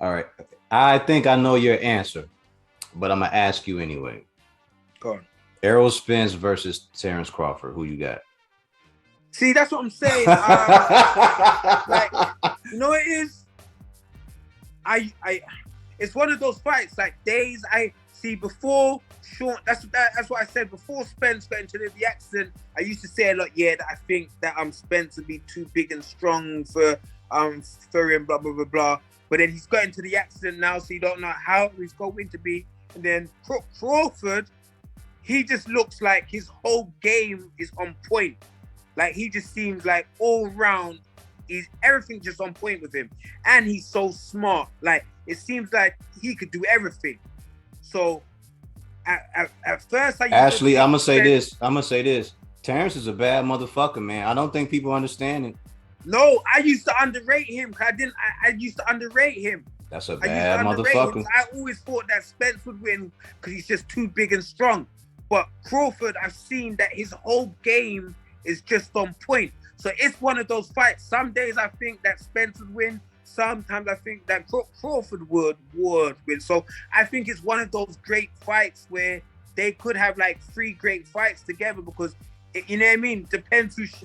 All right. I think I know your answer, but I'm gonna ask you anyway. Go on. Errol Spence versus Terrence Crawford. Who you got? See, that's what I'm saying. Like, you know what it is? It's one of those fights. Like days I see before Sean. That's what I said before Spence got into the accident. I used to say a lot. Yeah, that I think that Spence would be too big and strong for him. Blah blah blah blah. But then he's got into the accident now, so you don't know how he's going to be. And then Crawford, he just looks like his whole game is on point. Like he just seems like all round, everything just on point with him. And he's so smart. Like it seems like he could do everything. So at first Ashley, I'm gonna say this. Terrence is a bad motherfucker, man. I don't think people understand it. No, I used to underrate him. I used to underrate him. That's a bad motherfucker. I always thought that Spence would win because he's just too big and strong. But Crawford, I've seen that his whole game is just on point. So it's one of those fights. Some days I think that Spence would win. Sometimes I think that Crawford would win. So I think it's one of those great fights where they could have like 3 great fights together because, you know what I mean? Depends who's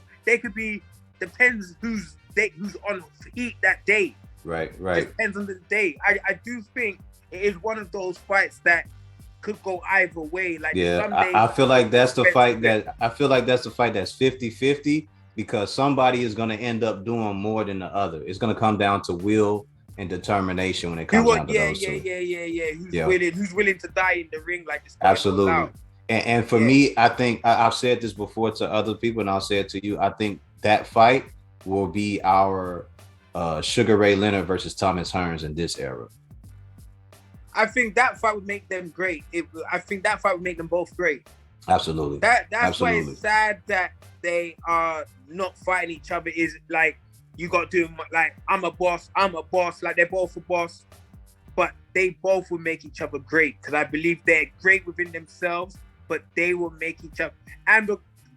on heat that day. Right. It depends on the day. I do think it is one of those fights that could go either way. Like I feel like that's the fight that's 50-50 because somebody is going to end up doing more than the other. It's going to come down to will and determination when it comes down to those two. Who's willing to die in the ring like this? Absolutely. And for me, I think I've said this before to other people, and I'll say it to you. I think that fight will be our Sugar Ray Leonard versus Thomas Hearns in this era. I think that fight would make them great. I think that fight would make them both great. Absolutely. That's why it's sad that they are not fighting each other. Is like you got to do like I'm a boss. Like they're both a boss, but they both will make each other great because I believe they're great within themselves. But they will make each other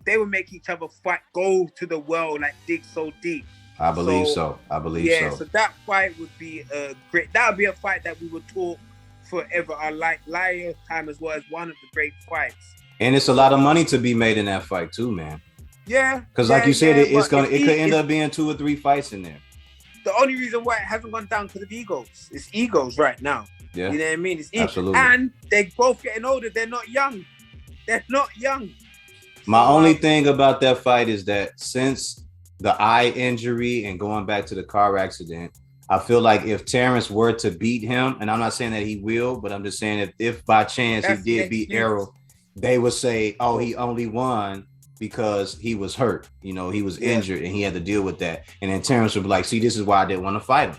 they will make each other fight, go to the world, like dig so deep. I believe so. So that fight would be great. That would be a fight that we would talk forever. I like lifetime as well as one of the great fights. And it's a lot of money to be made in that fight too, man. Yeah. Because like you said, it could end up being 2 or 3 fights in there. The only reason why it hasn't gone down because of egos. It's egos right now. Yeah. You know what I mean? It's egos. Absolutely. And they're both getting older. They're not young. My only thing about that fight is that since the eye injury and going back to the car accident, I feel like if Terrence were to beat him, and I'm not saying that he will, but I'm just saying if by chance he did beat Errol, they would say, oh, he only won because he was hurt. You know, he was injured and he had to deal with that. And then Terrence would be like, see, this is why I didn't want to fight him.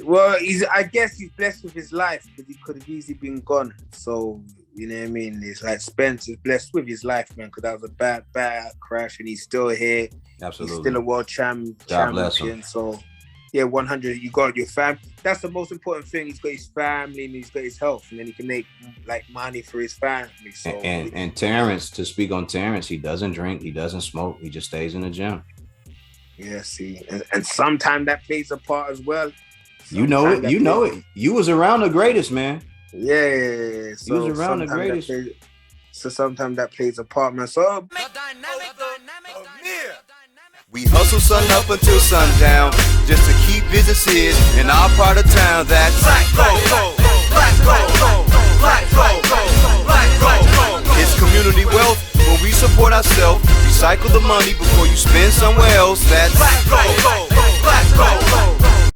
Well, I guess he's blessed with his life because he could have easily been gone. So, you know what I mean? It's like Spence is blessed with his life, man, because that was a bad crash and he's still here. Absolutely. He's still a world champion. So, yeah, 100, you got your family. That's the most important thing. He's got his family and he's got his health, and then he can make like money for his family. So, and Terrence, to speak on Terrence, he doesn't drink, he doesn't smoke, he just stays in the gym. Yeah, see, and sometimes that plays a part as well. You know it. You was around the greatest, man. Yeah. So you was around the greatest. So sometimes that plays a part, man. So we hustle sun up until sundown just to keep businesses in our part of town. That's black gold. It's community wealth when we support ourselves. Recycle the money before you spend somewhere else. That's black gold.